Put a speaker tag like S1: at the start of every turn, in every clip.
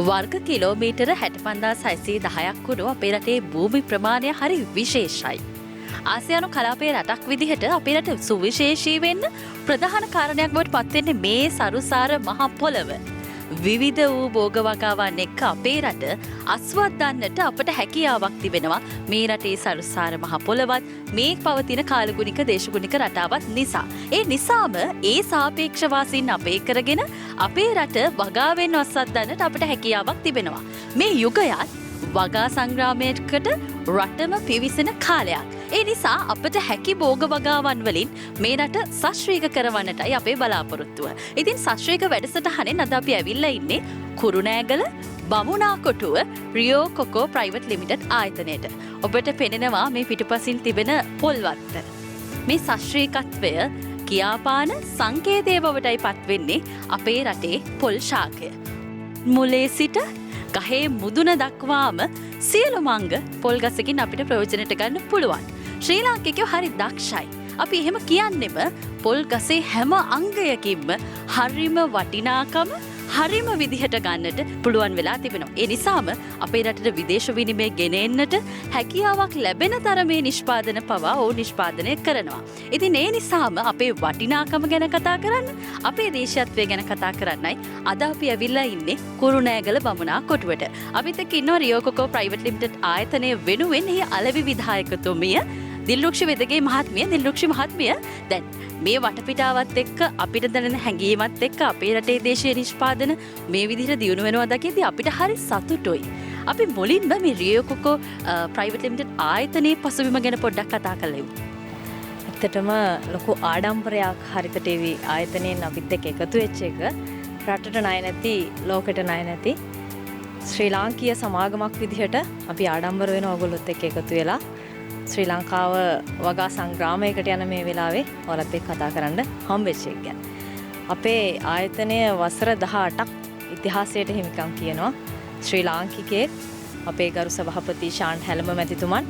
S1: වර්ග කිලෝමීටර 65610ක් වුණු අපේ රටේ භූමි ප්‍රමාණය හරි විශේෂයි. ආසියානු කලාපයේ රටක් විදිහට අපේ රට සුවිශේෂී වෙන්න ප්‍රධාන කාරණයක් බවට පත් වෙන්නේ මේ සරුසාර මහ පොළව. විවිධ වූ භෝග වගාවන් එක්ක අපේ රට අස්වද්දන්නට අපට හැකියාවක් තිබෙනවා මේ රටේ සරුසාර මහ පොළවත් මේ පවතින කාලගුණික දේශගුණික රටාවත් නිසා. ඒ නිසාම ඒ සාපේක්ෂ වාසීන් අපේ කරගෙන අපේ රට වගාවෙන් අස්වද්දන්නට අපට හැකියාවක් තිබෙනවා. මේ යුගයත් වගා සංග්‍රාමයකට රටම පිවිසෙන කාලයක්. ඒ නිසා අපට හැකි භෝග වගාවන් වලින් මේ රට සශ්‍රීක කරවන්නටයි අපේ බලාපොරොත්තුව. ඉතින් සශ්‍රීක වැඩසටහනෙන් අද අපි ඇවිල්ලා ඉන්නේ කුරුණෑගල බමුණා කොටුව රියෝ කොකෝ ප්‍රයිවට් ලිමිටඩ් ආයතනයට. ඔබට පෙනෙනවා මේ පිටුපසින් තිබෙන පොල්වත්ත. මේ සශ්‍රීකත්වය කියාපාන සංකේතය බවටයි පත්වෙන්නේ අපේ රටේ පොල් ශාකය. මුලේ සිට ගහේ මුදුන දක්වාම සියලුම අංග පොල් ගසකින් අපිට ප්‍රයෝජනට ගන්න පුළුවන්. ශ්‍රී ලාංකිකයෝ හරි දක්ෂයි. අපි එහෙම කියන්නෙම පොල් ගසේ හැම අංගයකින්ම හරිම වටිනාකම හරිම විදිහට ගන්නට පුළුවන් වෙලා තිබෙනවා. ඒ නිසාම අපේ රටට විදේශ විනිමය ගෙන එන්නට හැකියාවක් ලැබෙන තරමේ නිෂ්පාදන පවා ඔවුන් නිෂ්පාදනය කරනවා. ඉතින් ඒ නිසාම අපේ වටිනාකම ගැන කතා කරන්න, අපේ දේශීයත්වය ගැන කතා කරන්නයි අද අපි ඇවිල්ලා ඉන්නේ කුරුණෑගල බමුණා කොටුවට. අපිත් එක්ක ඉන්නවා රියෝ කොකෝ ප්‍රයිවට් ලිමිටඩ් ආයතනය වෙනුවෙන් එහි අලෙවි විධායකතුමිය දිල්රුක්ෂි වෙදගේ මහත්මිය. දිල්රුක්ෂි මහත්මිය දැන් මේ වටපිටාවත් එක්ක අපිට දැනෙන හැඟීමත් එක්ක අපේ රටේ දේශීය නිෂ්පාදන මේ විදිහට දියුණු වෙනවා දැකීදී අපිට හරි සතුටුයි. අපි මුලින්ම මේ රියෝ කොකෝ ප්‍රයිවට් ලිමිටඩ් ආයතනයේ පසුබිම ගැන පොඩ්ඩක් කතා කරලා
S2: ඇත්තටම ලොකු ආඩම්බරයක් හරිත ටීවී ආයතනයෙන් අපිත් එක්ක එකතු වෙච්ච එක. රටට ණය නැති, ලෝකෙට ණය නැති ශ්‍රී ලාංකීය සමාගමක් විදිහට අපි ආඩම්බර වෙන ඕගොල්ලොත් එක්ක එකතු වෙලා ශ්‍රී ලංකාව වගා සංග්‍රාමයකට යන මේ වෙලාවේ ඔයාලත් එක්ක කතා කරන්න හම්බෙච්ච එක ගැන. අපේ ආයතනය වසර 18ක් ඉතිහාසයට හිමිකම් කියනවා. ශ්‍රී ලාංකිකයෙක් අපේ ගරු සභාපති ශාන්ට් හැලම මැතිතුමන්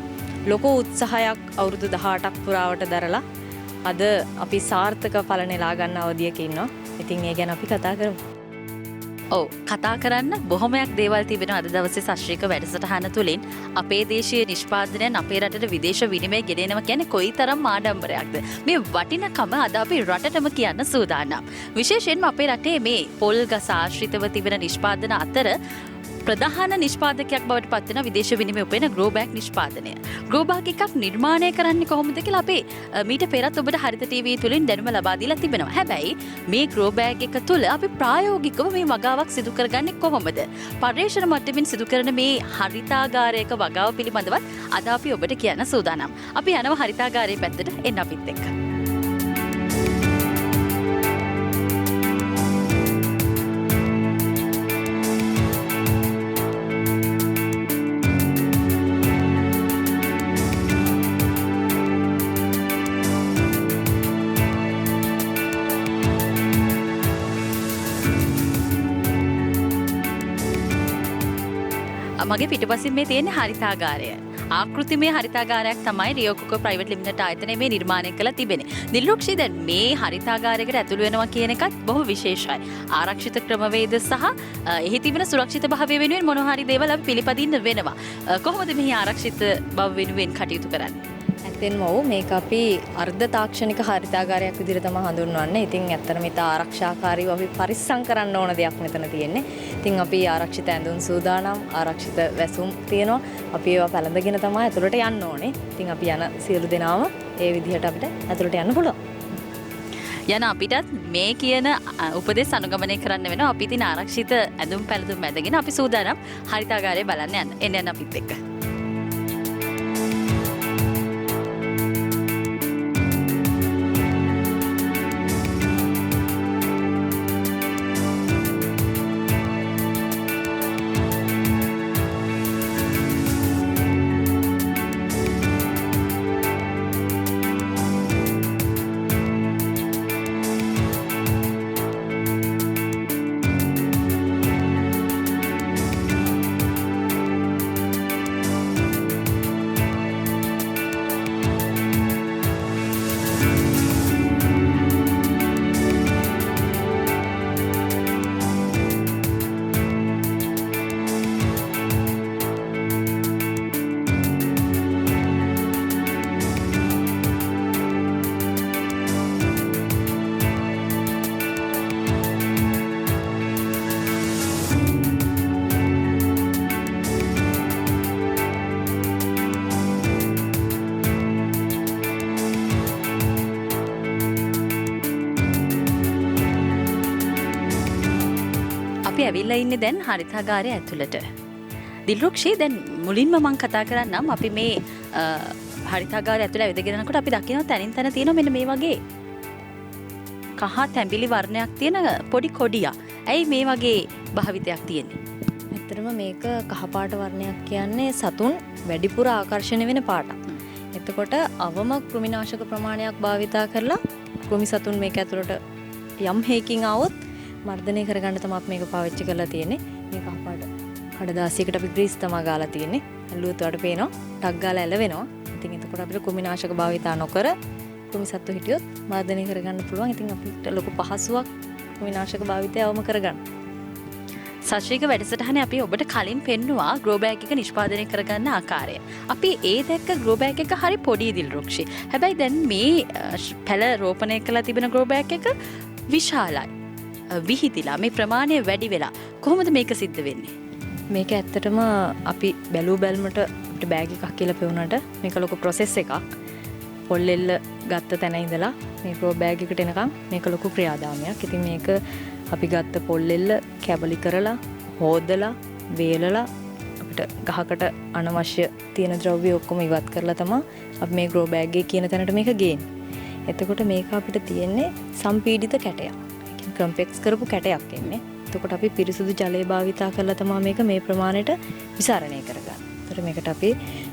S2: ලොකු උත්සාහයක් අවුරුදු 18ක් පුරාවට දරලා අද අපි සාර්ථක ඵල නෙලා ගන්න අවධියක ඉන්නවා. ඉතින් ඒ ගැන අපි කතා කරමු.
S1: ඔව්, කතා කරන්න බොහොමයක් දේවල් තිබෙනවා අද දවසේ සශ්‍රීක වැඩසටහන තුළින්. අපේ දේශීය නිෂ්පාදනයන් අපේ රටට විදේශ විනිමය ගෙන එනවා කියන්නේ කොයිතරම් ආඩම්බරයක්ද. මේ වටිනකම අද අපි රටටම කියන්න සූදානම්. විශේෂයෙන්ම අපේ රටේ මේ පොල් ගස ආශ්‍රිතව තිබෙන නිෂ්පාදන අතර ප්‍රධාන නිෂ්පාදකයක් බවට පත් වෙන විදේශ විනිමය උපයන ග්‍රෝ බෑග් නිෂ්පාදනය. ග්‍රෝ බෑග් එකක් නිර්මාණය කරන්නේ කොහොමද කියලා අපේ මීට පෙරත් ඔබට හරිත ටීවී තුලින් දැනුම ලබා දීලා තිබෙනවා. හැබැයි මේ ග්‍රෝ බෑග් එක තුල අපි ප්‍රායෝගිකව මේ වගාවක් සිදු කරගන්නේ කොහොමද? පර්යේෂණ මට්ටමින් සිදු කරන මේ හරිතාගාරයක වගාව පිළිබඳවත් අද අපි ඔබට කියන්න සූදානම්. අපි යනවා හරිතාගාරයේ පැත්තට. එන්න අපිත් එක්ක. මගේ පිටපසින් මේ තියෙන හරිතාගාරය. ආකෘතිමය හරිතාගාරයක් තමයි රියෝ කොකෝ ප්‍රයිවට් ලිමිටඩ් ආයතනය මේ නිර්මාණය කළා තිබෙන්නේ. දිල්රුක්ෂි දැන් මේ හරිතාගාරයකට ඇතුළු වෙනවා කියන එකත් බොහොම විශේෂයි. ආරක්ෂිත ක්‍රමවේද සහ එහි තිබෙන සුරක්ෂිත භාවය වෙනුවෙන් මොන හරි දේවල් අපි පිළිපදින්න වෙනවා. කොහොමද මෙහි ආරක්ෂිත බව වෙනුවෙන් කටයුතු කරන්නේ?
S2: ඇත්තෙන්ම ඔව්, මේක අපි අර්ධ තාක්ෂණික හරිතාගාරයක් විදිහට තමයි හඳුන්වන්නේ. ඉතින් ඇත්තටම ඊට ආරක්ෂාකාරීව අපි පරිස්සම් කරන්න ඕන දෙයක් මෙතන තියෙන්නේ. ඉතින් අපි ආරක්ෂිත ඇඳුම් සූදානම්, ආරක්ෂිත වැසුම් තියෙනවා. අපි ඒවා පැළඳගෙන තමයි ඇතුළට යන්න ඕනේ. ඉතින් අපි යන සියලු දෙනාම ඒ විදිහට අපිට ඇතුළට යන්න පුළුවන්.
S1: යන අපිටත් මේ කියන උපදෙස් අනුගමනය කරන්න වෙනවා. අපි ඉතින් ආරක්ෂිත ඇඳුම් පැළඳුම් ඇඳගෙන අපි සූදානම් හරිතාගාරය බලන්න යන්න. එන්න අපිත් එක්ක. අපි ඇවිල්ලා ඉන්නේ දැන් හරිතාගාරය ඇතුළට. දිල්රුක්ෂි දැන් මුලින්ම මම කතා කරන්නම් අපි මේ හරිතාගාරය ඇතුළේ ඇවිදගෙන යනකොට අපි දකිනවා තනින් තන තියෙනවා මෙන්න මේ වගේ කහ තැඹිලි වර්ණයක් තියෙන පොඩි කොඩියක්. ඇයි මේ වගේ භාවිතයක් තියෙන්නේ?
S2: ඇත්තටම මේක කහපාට වර්ණයක් කියන්නේ සතුන් වැඩිපුර ආකර්ෂණය වෙන පාටක්. එතකොට අවම කෘමිනාශක ප්‍රමාණයක් භාවිතා කරලා කෘමි සතුන් මේක ඇතුළට යම් හේකින් આવොත් මර්ධනය කරගන්න තමයි මේක පාවිච්චි කරලා තියෙන්නේ. මේ කහපාට කඩදාසියකට අපි ග්‍රීස් තමයි ගාලා තියෙන්නේ. ඇල්ලුවත් වලට පේනවා ටක් ගාලා ඇලවෙනවා. ඉතින් එතකොට අපිට කෘමිනාශක භාවිතා නොකර කෘමි සත්තු හිටියොත් මර්ධනය කරගන්න පුළුවන්. ඉතින් අපිට ලොකු පහසුවක් කෘමිනාශක භාවිතය අවම කරගන්න.
S1: සශ්‍රීක වැඩසටහනේ අපි ඔබට කලින් පෙන්නවා ග්‍රෝ බෑග් එක නිෂ්පාදනය කරගන්න ආකාරය. අපි ඒ දැක්ක ග්‍රෝ බෑග් එක හරි පොඩි දිල්රුක්ෂි. හැබැයි දැන් මේ පැල රෝපණය කරලා තිබෙන ග්‍රෝ බෑග් එක විශාලයි. විහිදිලා මේ ප්‍රමාණය වැඩි වෙලා. කොහොමද මේක සිද්ධ වෙන්නේ?
S2: මේක ඇත්තටම අපි බැලූ බැල්මට අපිට බෑග් එකක් කියලා පෙවුනට මේක ලොකු ප්‍රොසෙස් එකක්. පොල්ලෙල්ල ගත්ත තැන ඉඳලා මේ ග්‍රෝ බෑග් එකට එනකම් මේක ලොකු ක්‍රියාදාමයක්. ඉතින් මේක අපි ගත්ත පොල්ලෙල්ල කැබලි කරලා හොදලා වේලලා අපිට ගහකට අනවශ්‍ය තියෙන ද්‍රව්‍ය ඔක්කොම ඉවත් කරලා තමයි අපි මේ ග්‍රෝ බෑග් එකේ කියන තැනට මේක ගේන්නේ. එතකොට මේක අපිට තියෙන්නේ සම්පීඩිත කැටයක්. කම්පෙක්ස් කරපු කැටයක් එන්නේ. එතකොට අපි පිරිසුදු ජලය භාවිතා කරලා තමයි මේක මේ ප්‍රමාණයට විසරණය කරගන්නේ. එතකොට මේකට අපි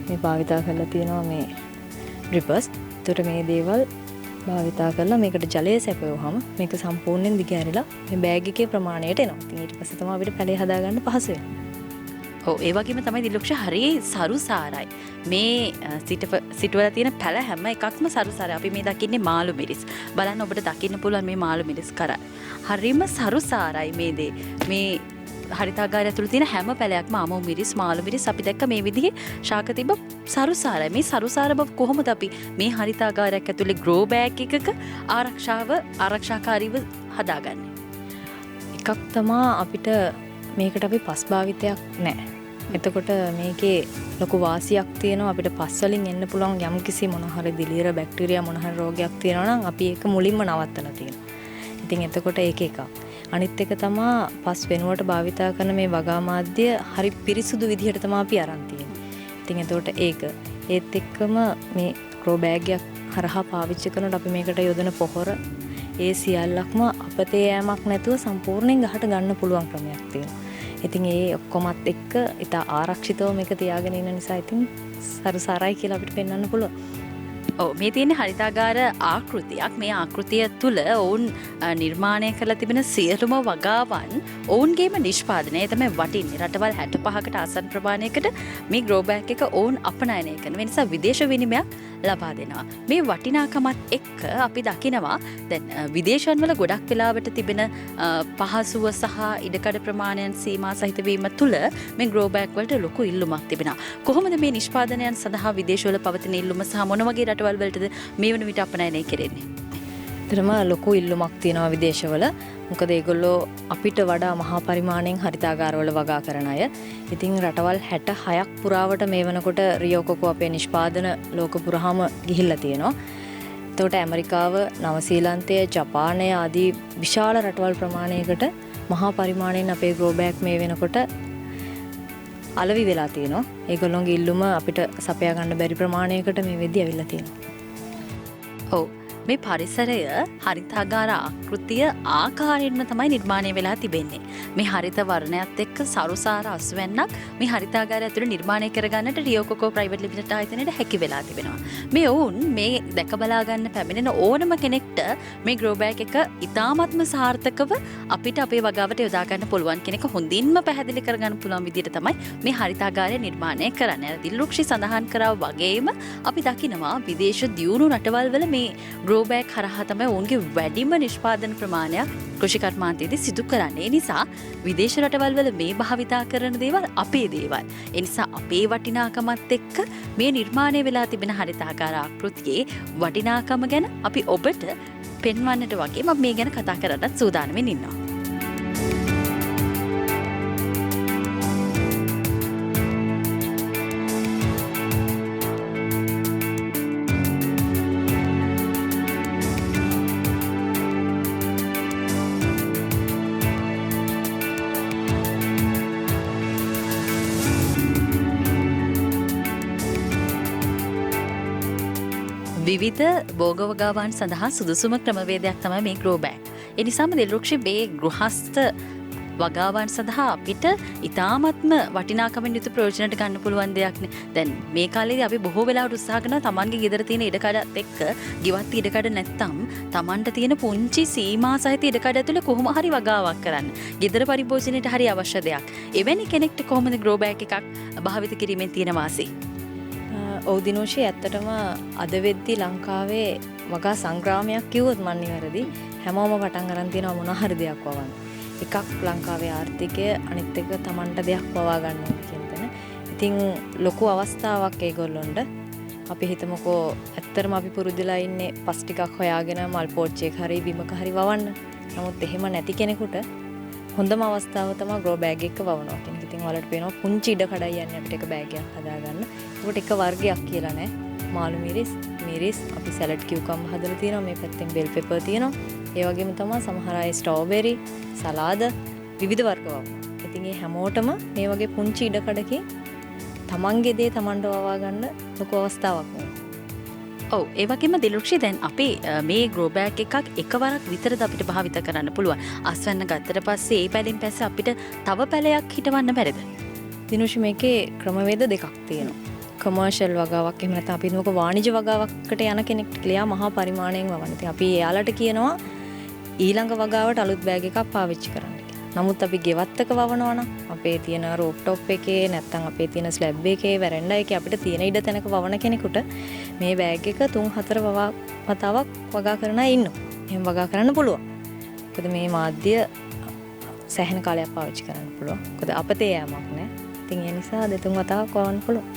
S2: මේ භාවිතා කරලා තියෙනවා මේ ඩ්‍රිපර්ස්. එතකොට මේ දේවල් භාවිතා කරලා මේකට ජලය සැපයුවහම මේක සම්පූර්ණයෙන් දිගහැරිලා මේ බෑග් එකේ ප්‍රමාණයට එනවා. ඉතින් ඊට පස්සේ තමයි අපිට පැලේ හදාගන්න පහසු වෙන්නේ.
S1: ඔව් ඒ වගේම තමයි දිලුක්ෂ හරිය සරුසාරයි. මේ සිටවල තියෙන පැල හැම එකක්ම සරුසාරයි. අපි මේ දකින්නේ මාළු මිරිස්. බලන්න ඔබට දකින්න පුළුවන් මේ මාළු මිරිස් කරා. හරියම සරුසාරයි මේ දේ. මේ හරිතාගාරය ඇතුළේ තියෙන හැම පැලයක්ම අමු මිරිස් මාළු මිරිස් අපි දැක්ක මේ විදිහේ ශාක තිබ්බ සරුසාරයි. මේ සරුසාර බව කොහොමද අපි මේ හරිතාගාරයක් ඇතුළේ ග්‍රෝ බෑග් එකක ආරක්ෂාකාරීව හදාගන්නේ?
S2: එකක් තමා අපිට මේකට අපි පස් භාවිතයක් නැහැ. එතකොට මේකේ ලොකු වාසියක් තියෙනවා. අපිට පස් වලින් එන්න පුළුවන් යම් කිසි මොන හරි දිලීර බැක්ටීරියා මොන හරි රෝගයක් තියෙනවා නම් අපි ඒක මුලින්ම නවත්තලා තියෙනවා. ඉතින් එතකොට ඒක එකක්. අනිත් එක තමා පස් වෙනුවට භාවිතා කරන මේ වගා මාධ්‍ය හරි පිරිසුදු විදිහට තමයි අපි අරන් තියෙන්නේ. ඉතින් එතකොට ඒක ඒත් එක්කම මේ ග්‍රෝ බෑග් එක හරහා පාවිච්චි කරනකොට අපි මේකට යොදන පොහොර ඒ සියල්ලක්ම අපතේ යෑමක් නැතුව සම්පූර්ණයෙන් ගහට ගන්න පුළුවන් ක්‍රමයක් තියෙනවා. ඉතින් ඒ ඔක්කොමත් එක්ක ඉතා ආරක්ෂිතව මේක තියාගෙන ඉන්න නිසා ඉතින් සරුසාරයි කියලා අපිට පෙන්වන්න පුළුවන්.
S1: ඔව් මේ තියෙන හරිතාගාර ආකෘතියක්. මේ ආකෘතිය තුළ ඔවුන් නිර්මාණය කරලා තිබෙන සියලුම වගාවන් ඔවුන්ගේම නිෂ්පාදනය තමයි වටින්නේ. රටවල් 65කට ආසන්න ප්‍රමාණයකට මේ ග්‍රෝ බෑග් එක ඔවුන් අපනයනය කරන නිසා විදේශ විනිමයක් ලබා දෙනවා. මේ වටිනාකමත් එක්ක අපි දකිනවා දැන් විදේශයන් වල ගොඩක් වෙලාවට තිබෙන පහසුව සහ ඉඩකඩ ප්‍රමාණයන් සීමා සහිත වීම තුළ මේ ග්‍රෝ බෑග් වලට ලොකු ඉල්ලුමක් තිබෙනවා. කොහොමද මේ නිෂ්පාදනයන් සඳහා විදේශවල පවතින ඉල්ලුම සහ මොන වගේ රටවල් වලටද මේ වන විට අපනයනය කෙරෙන්නේ?
S2: ඇත්තටම ලොකු ඉල්ලුමක් තියෙනවා විදේශවල. මොකද ඒගොල්ලෝ අපිට වඩා මහා පරිමාණයෙන් හරිතාගාරවල වගා කරන අය. ඉතින් රටවල් 66ක් පුරාවට මේ වෙනකොට රියෝකොකෝ අපේ නිෂ්පාදන ලෝක පුරාම ගිහිල්ලා තියෙනවා. එතකොට ඇමරිකාව, නවසීලන්තය, ජපානය ආදී විශාල රටවල් ප්‍රමාණයකට මහා පරිමාණයෙන් අපේ ග්‍රෝ බෑග් මේ වෙනකොට අලෙවි වෙලා තියෙනවා. ඒගොල්ලෝගේ ඉල්ලුම අපිට සපයා ගන්න බැරි ප්‍රමාණයකට මේ වෙද්දි ඇවිල්ලා තියෙනවා.
S1: ඔව් මේ පරිසරය හරිතාගාර ආකෘතිය ආකාරයෙන්ම තමයි නිර්මාණය වෙලා තිබෙන්නේ. මේ හරිත වර්ණයත් එක්ක සරුසාර අස්වැන්නක් මේ හරිතාගාරය ඇතුළේ නිර්මාණය කරගන්නට රියෝකොකෝ ප්‍රයිවට් ලිමිටඩ් ආයතනයට හැකි වෙලා තිබෙනවා. මේ ඔවුන් මේ දැක බලා ගන්න පැමිණෙන ඕනම කෙනෙක්ට මේ ග්‍රෝ බෑග් එක ඉතාමත්ම සාර්ථකව අපිට අපේ වගාවට යොදා ගන්න පුළුවන් කෙනෙක් හොඳින්ම පැහැදිලි කරගන්න පුළුවන් විදිහට තමයි මේ හරිතාගාරය නිර්මාණය කරන්නේ. දිල්රුක්ෂි සඳහන් කරා වගේම අපි දකිනවා විදේශ දියුණු රටවල් වල මේ ග්‍රෝ බෑග් හරහා තමයි ඔවුන්ගේ වැඩිම නිෂ්පාදන ප්‍රමාණයක් කෘෂි කර්මාන්තයේදී සිදු කරන්නේ. ඒ නිසා විදේශ රටවල් වල මේ භාවිතා කරන දේවල් අපේ දේවල්. ඒ නිසා අපේ වටිනාකමත් එක්ක මේ නිර්මාණය වෙලා තිබෙන හරිතාගාර ආකෘතියේ වටිනාකම ගැන අපි ඔබට පෙන්වන්නට වගේ මම මේ ගැන කතා කරන්නත් සූදානම්ෙන් ඉන්නවා. විවිධ භෝගවගාවන් සඳහා සුදුසුම ක්‍රමවේදයක් තමයි මේ ග්‍රෝ බෑග්. ඒ නිසාම දිල්රුක්ෂි මේ ගෘහස්ත වගාවන් සඳහා අපිට ඉතාමත්ම වටිනාකමින් යුතු ප්‍රයෝජනට ගන්න පුළුවන් දෙයක් නේ. දැන් මේ කාලේදී අපි බොහෝ වෙලාවට උත්සාහ කරනවා තමන්ගේ ගෙදර තියෙන ඉඩකඩත් එක්ක ගිවත් ඉඩකඩ නැත්තම් තමන්ට තියෙන පුංචි සීමා සහිත ඉඩකඩ ඇතුලේ කොහොම හරි වගාවක් කරන්න. ගෙදර පරිභෝජනයට හරි අවශ්‍ය දෙයක්. එවැනි කෙනෙක්ට කොහොමද ග්‍රෝ බෑග් එකක් භාවිත කිරීමෙන් තියෙන වාසි?
S2: ඔව් දිනෝෂි, ඇත්තටම අද වෙද්දී ලංකාවේ වගා සංග්‍රාමයක් කිව්වොත් මන් නිවැරදි. හැමෝම පටන් ගන්න තියෙනවා මොන හරි දෙයක් වවන්න. එකක් ලංකාවේ ආර්ථිකය, අනිත් එක තමන්ට දෙයක් පවා ගන්න ඕන කියන තැන. ඉතින් ලොකු අවස්ථාවක් ඒගොල්ලොන්ට. අපි හිතමුකෝ ඇත්තටම අපි පුරුදුලා ඉන්නේ පස් ටිකක් හොයාගෙන මල් පෝච්චියක හරි බිමක හරි වවන්න. නමුත් එහෙම නැති කෙනෙකුට හොඳම අවස්ථාව තමයි ග්‍රෝ බෑග් එක වවනවා කියන එක. ඉතින් ඔයාලට පේනවා පුංචි ඉඩ කඩයි යන්නේ අපිට එක බෑග් එකක් හදාගන්න. ඒකට එක වර්ගයක් කියලා නෑ. මාළු මිරිස්, අපි සැලඩ් කියුකම්බර් හදලා තියෙනවා. මේ පැත්තෙන් බෙල් පෙපර් තියෙනවා. ඒ වගේම තමයි සමහර අය ස්ට්‍රෝබෙරි, සලාද විවිධ වර්ග වවනවා. ඉතින් මේ හැමෝටම මේ වගේ පුංචි ඉඩකඩකින් තමන්ගේ දේ තමන්ට වවා ගන්න ලොකු අවස්ථාවක් නේ.
S1: ඔව්, ඒ වගේම දිලුක්ෂි දැන් අපි මේ ග්‍රෝ බෑග් එකක් එකවරක් විතරද අපිට භාවිත කරන්න පුළුවන්. අස්වැන්න ගත්තට පස්සේ ඒ පැලෙන් පස්සේ අපිට තව පැලයක් හිටවන්න බැරිද?
S2: දිනුෂි, මේකේ ක්‍රමවේද දෙකක් තියෙනවා. කමර්ෂල් වගාවක්, එහෙම නැත්නම් අපි හිතමුකෝ වාණිජ වගාවකට යන කෙනෙක්ට කියලා මහා පරිමාණයෙන් වවන්න. ඉතින් අපි එයාලට කියනවා ඊළඟ වගාවට අලුත් බෑග් එකක් පාවිච්චි කරන්න කියලා. නමුත් අපි ගෙවත්තක වවනවා නම් අපේ තියෙන රූෆ් টොප් එකේ නැත්නම් අපේ තියෙන ස්ලැබ් එකේ වැරෙන්ඩා එකේ අපිට තියෙන ඉඩ තැනක වවන කෙනෙකුට මේ බෑග් එක 3-4 වතාවක් වගා කරන අය ඉන්නවා. එහෙම වගා කරන්න පුළුවන්. මොකද මේ මාධ්‍ය සෑහෙන කාලයක් පාවිච්චි කරන්න පුළුවන්. මොකද අපතේ යෑමක් නෑ. ඉතින් ඒ නිසා 2-3 වතාවක් වවන්න පුළුවන්.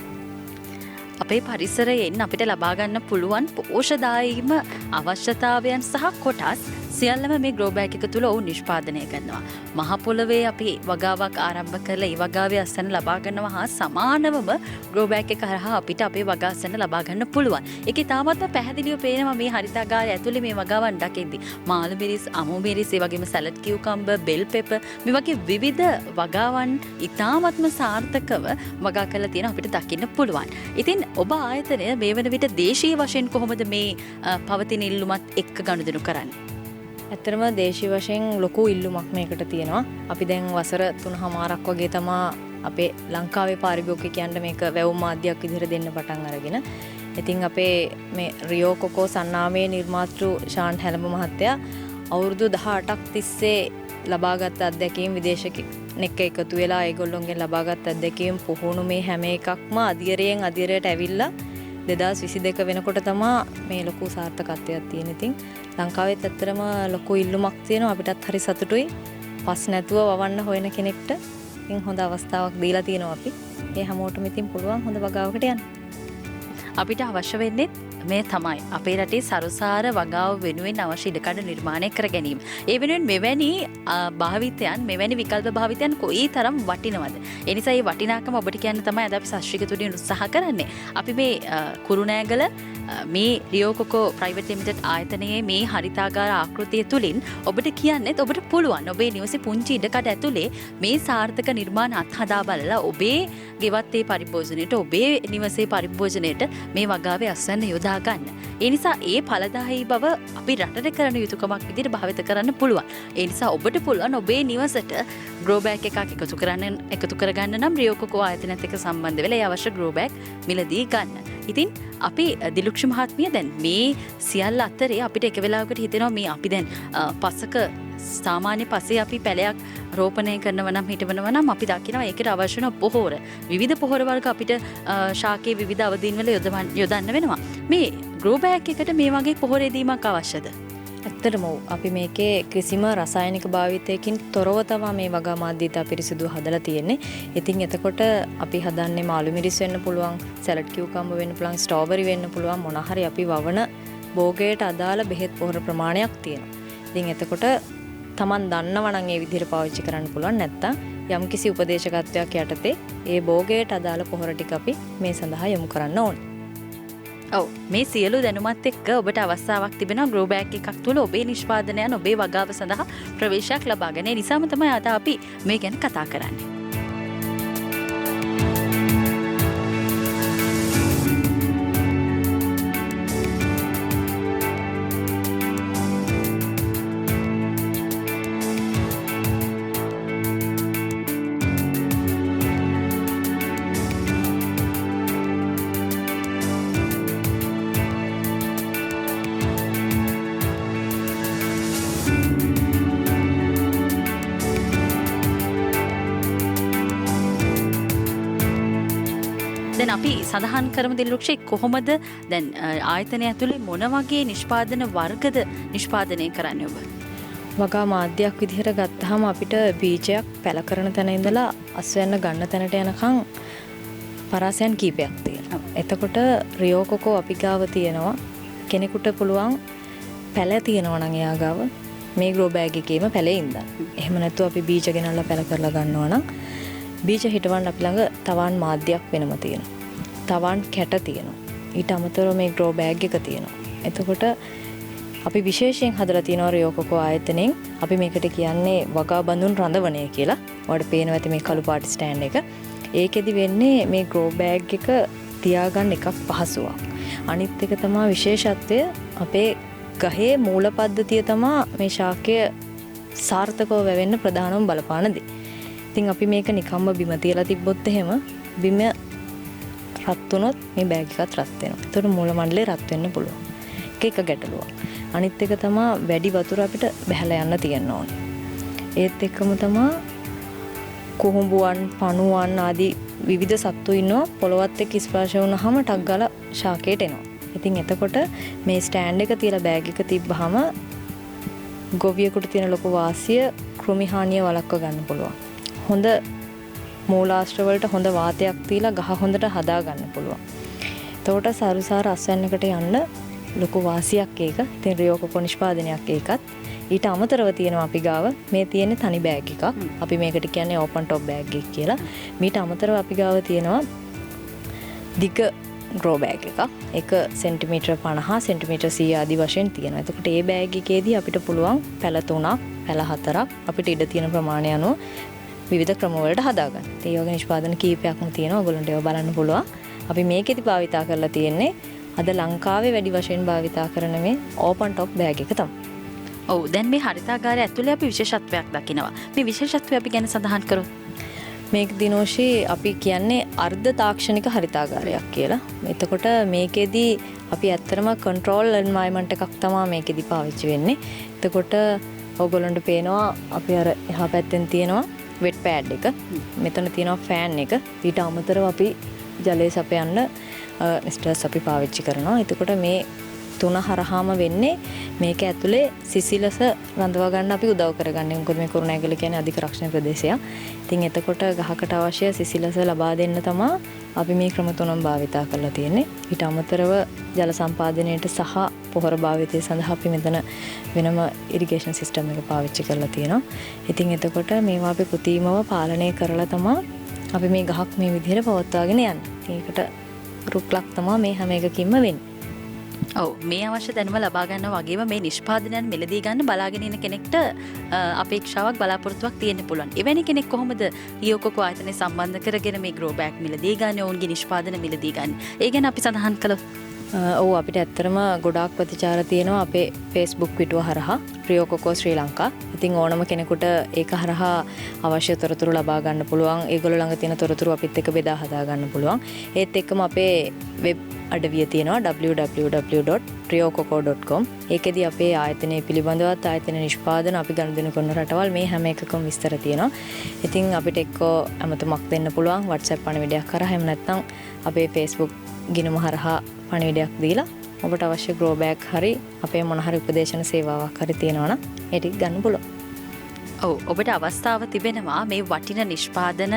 S1: අපේ පරිසරයෙන් අපිට ලබා ගන්න පුළුවන් පෝෂදායීම අවශ්‍යතාවයන් සහ කොටස් සියල්ලම මේ ග්‍රෝ බෑග් එක තුල ඔවුන් නිෂ්පාදනය කරනවා. මහ පොළවේ අපි වගාවක් ආරම්භ කරලා ඒ වගාවේ අස්වැන්න ලබා ගන්නවා හා සමානවම ග්‍රෝ බෑග් එක හරහා අපිට අපේ වගා අස්වැන්න ලබා ගන්න පුළුවන්. ඒකේ තාමත්ම පැහැදිලිව පේනවා මේ හරිතාගාරය ඇතුලේ මේ වගාවන් දකිද්දි. මාළු මිරිස්, අමු මිරිස්, ඒ වගේම සැලඩ් කියුකම්බර්, බෙල් පෙපර් මේ වගේ විවිධ වගාවන් ඉතාමත්ම සාර්ථකව වගා කරලා තියෙන අපිට දකින්න පුළුවන්. ඉතින් ඔබ ආයතනය මේ වන විට දේශීය වශයෙන් කොහොමද මේ පවතින ඉල්ලුමත් එක්ක ගනුදෙනු කරන්නේ?
S2: ඇත්තටම දේශීය වශයෙන් ලොකු ඉල්ලුමක් මේකට තියෙනවා. අපි දැන් වසර 3මාරක් වගේ තමා අපේ ලංකාවේ පාරිභෝගිකයන්ට මේක වැවුම් මාධ්‍යයක් විදිහට දෙන්න පටන් අරගෙන. ඉතින් අපේ මේ රියෝ කොකෝ සන්නාමයේ නිර්මාතෘ ශාන් හැලඹ මහත්තයා අවුරුදු 18ක් තිස්සේ ලබාගත් අත්දැකීම් විදේශිකෙක් එකතු වෙලා ඒගොල්ලොන්ගෙන් ලබාගත් අත්දැකීම් පුහුණු මේ හැම එකක්ම අධිරයෙන් අධිරයට ඇවිල්ලා 2022 වෙනකොට තමයි මේ ලොකු සාර්ථකත්වයක් තියෙන. ඉතින් ලංකාවෙත් ඇත්තටම ලොකු ඉල්ලුමක් තියෙනවා. අපිටත් හරි සතුටුයි. පස් නැතුව වවන්න හොයන කෙනෙක්ට ඉතින් හොඳ අවස්ථාවක් දීලා තියෙනවා අපි. ඒ හැමෝටම ඉතින් පුළුවන් හොඳ වගාවකට යන්න.
S1: අපිට අවශ්‍ය වෙන්නේ මේ තමයි අපේ රටේ සරුසාර වගාව වෙනුවෙන් අවශ්‍ය ඉඩකඩ නිර්මාණය කර ගැනීම. ඒ වෙනුවෙන් මෙවැනි භාවිතයන්, මෙවැනි විකල්ප භාවිතයන් කොයි තරම් වටිනවද? ඒ නිසා මේ වටිනාකම ඔබට කියන්න තමයි අද අපි ශාස්ත්‍රීය තුලින් උත්සාහ කරන්නේ. අපි මේ කුරුණෑගල මේ රියෝ කොකෝ ප්‍රයිවට් ලිමිටඩ් ආයතනයේ මේ හරිතාගාර ආකෘතිය තුලින් ඔබට කියන්නේ ඔබට පුළුවන් ඔබේ නිවසේ පුංචි ඉඩකඩ ඇතුලේ මේ සාර්ථක නිර්මාණ අත්හදා බලලා ඔබේ ගෙවත්තේ පරිභෝජනයට, ඔබේ නිවසේ පරිභෝජනයට මේ වගාවේ අස්වැන්න යොදා ගන්න. ඒ නිසා ඒ ඵලදායී බව අපි රටට කරන යුතුකමක් විදිහට භාවිත කරන්න පුළුවන්. ඒ නිසා ඔබට පුළුවන් ඔබේ නිවසට ග්‍රෝ බෑග් එකක් එකතු කරගන්න නම් රියෝ කොකෝ ආයතනයත් එක්ක සම්බන්ධ වෙලා ඒ අවශ්‍ය ග්‍රෝ බෑග් මිලදී ගන්න. ඉතින් අපි දිලුක්ෂි මහත්මිය දැන් මේ සියල්ල අතරේ අපිට එක වෙලාවකට හිතෙනවා මේ අපි දැන් පසක සාමාන්‍ය පසේ අපි පැලයක් රෝපණය කරනවා නම් හිටවනවා නම් අපි දකිනවා ඒකට අවශ්‍ය වෙන පොහොර විවිධ පොහොර වර්ග අපිට ශාකයේ විවිධ අවදීන් වල යොදන්න වෙනවා. මේ ග්‍රෝ බෑග් එකට මේ වගේ පොහොර යෙදීමක් අවශ්‍යද?
S2: ඇත්තටම අපි මේකේ කිසිම රසායනික භාවිතයකින් තොරව තමයි මේ වගා මාධ්‍යත පිරිසිදුව හදලා තියෙන්නේ. ඉතින් එතකොට අපි හදන්නේ මාළු මිරිස් වෙන්න පුළුවන්, සැලඩ් කියුකම්බර් වෙන්න පුළුවන්, ස්ට්‍රෝබෙරි වෙන්න පුළුවන්, මොන හරි අපි වවන භෝගයට අදාළ බෙහෙත් පොහොර ප්‍රමාණයක් තියෙනවා. ඉතින් එතකොට Taman දන්නවා නම් ඒ විදිහට පාවිච්චි කරන්න පුළුවන්. නැත්තම් යම්කිසි උපදේශකත්වයක් යටතේ ඒ භෝගයට අදාළ පොහොර ටික අපි මේ සඳහා යොමු කරන්න ඕනේ.
S1: ඔව්, මේ සියලු දැනුමත් එක්ක ඔබට අවස්ථාවක් තිබෙනවා ග්‍රෝ බෑග් එකක් තුල ඔබේ නිෂ්පාදනයන් ඔබේ වගාව සඳහා ප්‍රවේශයක් ලබා ගන්න. ඒ නිසාම තමයි අද අපි මේ ගැන කතා කරන්නේ. දැන් අපි සඳහන් කරමු දිලුක්ෂේ කොහොමද දැන් ආයතනය ඇතුලේ මොන වගේ නිෂ්පාදන වර්ගද නිෂ්පාදනය කරන්නේ ඔබ?
S2: වගා මාධ්‍යයක් විදිහට ගත්තාම අපිට බීජයක් පැල කරන තැන ඉඳලා අස්වැන්න ගන්න තැනට යනකම් පරාසයන් කීපයක් තියෙනවා. එතකොට රියෝකොකෝ අපි ගාව තියෙනවා කෙනෙකුට පුළුවන් පැල තියෙනවා නම් එයා ගාව මේ ග්‍රෝ බෑග් එකේම පැලේ ඉඳන්. එහෙම නැත්නම් අපි බීජ ගෙනල්ලා පැල කරලා ගන්නවා නම් බීජ හිටවන්න අපි ළඟ තවාන් මාධ්‍යයක් වෙනම තියෙනවා. තවාන් කැට තියෙනවා. ඊට අමතරව මේ ග්‍රෝ බෑග් එක තියෙනවා. එතකොට අපි විශේෂයෙන් හදලා තියෙනවා රියෝකොකෝ ආයතනයෙන් අපි මේකට කියන්නේ වගා බඳුන් රඳවණය කියලා. ඔයාලට පේනවා ඇති මේ කළු පාට ස්ටෑන්ඩ් එක. ඒකෙදි වෙන්නේ මේ ග්‍රෝ බෑග් එක තියාගන්න එකක් පහසුවක්. අනිත් එක තමයි විශේෂත්වය අපේ ගහේ මූල පද්ධතිය තමයි මේ ශාකය සාර්ථකව වැවෙන්න ප්‍රධානම බලපාන දේ. ඉතින් අපි මේක නිකම්ම බිම තියලා තිබ්බොත් එහෙම බිම රත් වුණොත් මේ බෑග් එකත් රත් වෙනවා. ඒතකොට මූල මණ්ඩලේ රත් වෙන්න පුළුවන්. ඒක ගැටලුවක්. අනිත් එක තමයි වැඩි වතුර අපිට බහැලා යන්න තියෙන්න ඕනේ. ඒත් එක්කම තමයි කුහුඹුවන්, පණුවන් ආදී විවිධ සත්තු ඉන්නවා පොළොවත් එක්ක ස්පර්ශ වුණාම ටක් ගාලා ශාකයට එනවා. ඉතින් එතකොට මේ ස්ටෑන්ඩ් එක තියලා බෑග් එක තිබ්බහම ගොවියෙකුට තියෙන ලොකු වාසිය කෘමි හානිය වළක්ව ගන්න පුළුවන්. හොඳ මූලාශ්‍ර වලට හොඳ වාතයක් තියලා ගහ හොඳට හදා ගන්න පුළුවන්. එතකොට සරුසාර අස්වැන්නකට යන්න ලොකු වාසියක් ඒක. ඉතින් රියෝකොකෝ නිෂ්පාදනයක් ඒකත්. ඊට අමතරව තියෙනවා අපි ගාව මේ තියෙන තනි බෑග් එකක්. අපි මේකට කියන්නේ ඕපන් টොප් බෑග් එක කියලා. මීට අමතරව අපි ගාව තියෙනවා දිග ග්‍රෝ බෑග් එකක්. ඒක සෙන්ටිමීටර් 50 සෙන්ටිමීටර් 100 ආදී වශයෙන් තියෙනවා. එතකොට මේ බෑග් එකේදී අපිට පුළුවන් පැල 3ක්, පැල 4ක් අපිට ඉඩ තියෙන ප්‍රමාණය අනුව විවිධ ක්‍රම වලට හදා ගන්න. ඒ වගේ නිෂ්පාදන කීපයක්ම තියෙනවා. ඔයගොල්ලන්ට ඒවා බලන්න පුළුවන්. අපි මේකෙදි භාවිතා කරලා තියෙන්නේ අද ලංකාවේ වැඩි වශයෙන් භාවිතා කරන මේ ඕපන් টොප් බෑග් එක තමයි.
S1: ඔව් දැන් මේ හරිතාගාරය ඇතුලේ අපි විශේෂත්වයක් දකිනවා. මේ විශේෂත්වය අපි ගැන සඳහන් කරොත්
S2: මේක දිනෝෂී අපි කියන්නේ අර්ධ තාක්ෂණික හරිතාගාරයක් කියලා. එතකොට මේකෙදි අපි ඇත්තටම කන්ට්‍රෝල් එන්වයරන්මන්ට් එකක් තමයි මේකෙදි පාවිච්චි වෙන්නේ. එතකොට ඔයගොල්ලන්ට පේනවා අපි අර එහා පැත්තෙන් තියෙනවා වෙට් පෑඩ් එක. මෙතන තියෙනවා ෆෑන් එක. ඊට අමතරව අපි ජලය සපයන්න ස්ටර්ස් අපි පාවිච්චි කරනවා. එතකොට මේ තුන හරහාම වෙන්නේ මේක ඇතුලේ සිසිලස රඳවා ගන්න අපි උදව් කරගන්නේ. මොකද මේ කුරුණෑගල කියන්නේ අධික රක්ෂණ ප්‍රදේශයක්. ඉතින් එතකොට ගහකට අවශ්‍ය සිසිලස ලබා දෙන්න තමයි අපි මේ ක්‍රම තුනම භාවිතා කරලා තියෙන්නේ. ඊට අමතරව ජල සම්පාදනයට සහ පොහොර භාවිතය සඳහා අපි මෙතන වෙනම ඉරිගේෂන් සිස්ටම් එක පාවිච්චි කරලා තියෙනවා. ඉතින් එතකොට මේවා අපි කෘතිමව පාලනය කරලා තමයි අපි මේ ගහක් මේ විදිහට පවත්වාගෙන යන්නේ. ඒකට රුක්ලක් තමයි මේ හැම එකකින්ම වෙන්නේ.
S1: ඔව් මේ අවශ්‍ය දැනුම ලබා ගන්න වගේම මේ නිෂ්පාදනයන් මිලදී ගන්න බලාගෙන ඉන්න කෙනෙක්ට අපේක්ෂාවක් බලාපොරොත්තුවක් තියෙන්න පුළුවන්. එවැනි කෙනෙක් කොහොමද රියෝකොකෝ ආයතනය සම්බන්ධ කරගෙන මේ ග්‍රෝ බෑග් මිලදී ගන්න, ඔවුන්ගේ නිෂ්පාදන මිලදී ගන්න? ඒ ගැන අපි සඳහන් කළොත්
S2: ඔව් අපිට ඇත්තටම ගොඩාක් ප්‍රතිචාර තියෙනවා අපේ Facebook පිටුව හරහා රියෝකොකෝ ශ්‍රී ලංකා. ඉතින් ඕනම කෙනෙකුට ඒක හරහා අවශ්‍ය තොරතුරු ලබා ගන්න පුළුවන්. ඒගොල්ලෝ ළඟ තියෙන තොරතුරු අපිත් එක්ක බෙදා හදා ගන්න පුළුවන්. ඒත් එක්කම අපේ වෙබ් අඩවිය තියෙනවා www.ryokoko.com. ඒකෙදි අපේ ආයතනය පිළිබඳවත් ආයතන නිෂ්පාදන අපි ගනුදෙනු කරන රටවල් මේ හැම එකකම විස්තර තියෙනවා. ඉතින් අපිට එක්කෝ අමතමක් දෙන්න පුළුවන් WhatsApp පණිවිඩයක් කරා. එහෙම නැත්නම් අපේ Facebook ගිණුම හරහා පණිවිඩයක් දීලා ඔබට අවශ්‍ය ග්‍රෝ බෑග් හරි අපේ මොන හරි උපදේශන සේවාවක් හරි තියෙනවා නම් ඒ ටික ගන්න පුළුවන්.
S1: ඔව් ඔබට අවස්ථාව තිබෙනවා මේ වටින නිෂ්පාදන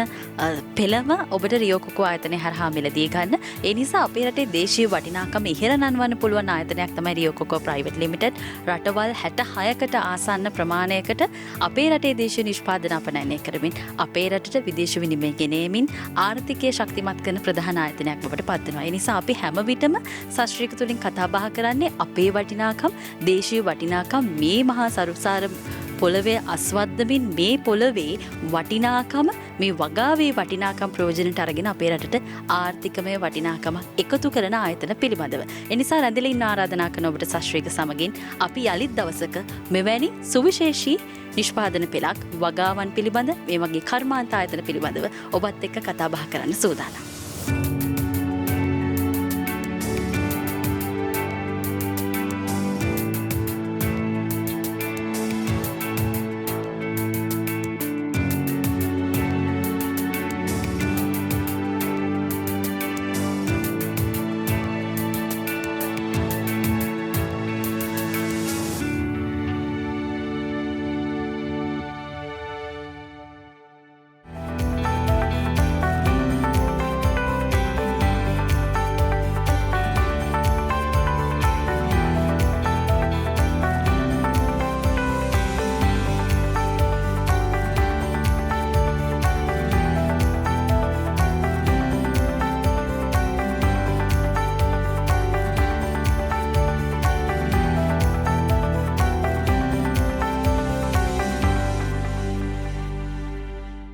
S1: පෙළම ඔබට රියෝකොකෝ ආයතනය හරහා මිලදී ගන්න. ඒ නිසා අපේ රටේ දේශීය වටිනාකම ඉහළ නංවන්න පුළුවන් ආයතනයක් තමයි රියෝකොකෝ ප්‍රයිවට් ලිමිටඩ්. රටවල් 66කට ආසන්න ප්‍රමාණයකට අපේ රටේ දේශීය නිෂ්පාදන අපනයනය කරමින් අපේ රටට විදේශ විනිමය ගෙනීමෙන් ආර්ථිකය ශක්තිමත් කරන ප්‍රධාන ආයතනයක් බවට පත් වෙනවා. ඒ නිසා අපි හැම විටම සශ්‍රීක තුලින් කතා බහ කරන්නේ අපේ වටිනාකම්, දේශීය වටිනාකම් මේ මහා සරුසාර පොළවේ අස්වද්දමින් මේ පොළවේ වටිනාකම මේ වගාවේ වටිනාකම් ප්‍රයෝජනට අරගෙන අපේ රටට ආර්ථිකමය වටිනාකම එකතු කරන ආයතන පිළිබඳව. එනිසා රැඳිලා ඉන්න ආරාධනා කරන ඔබට සශ්‍රීක සමගින් අපි යලිත් දවසක මෙවැනි සුවිශේෂී නිෂ්පාදන පෙළක් වගාවන් පිළිබඳ මේ වගේ කර්මාන්ත ආයතන පිළිබඳව ඔබත් එක්ක කතා බහ කරන්න සූදානම්.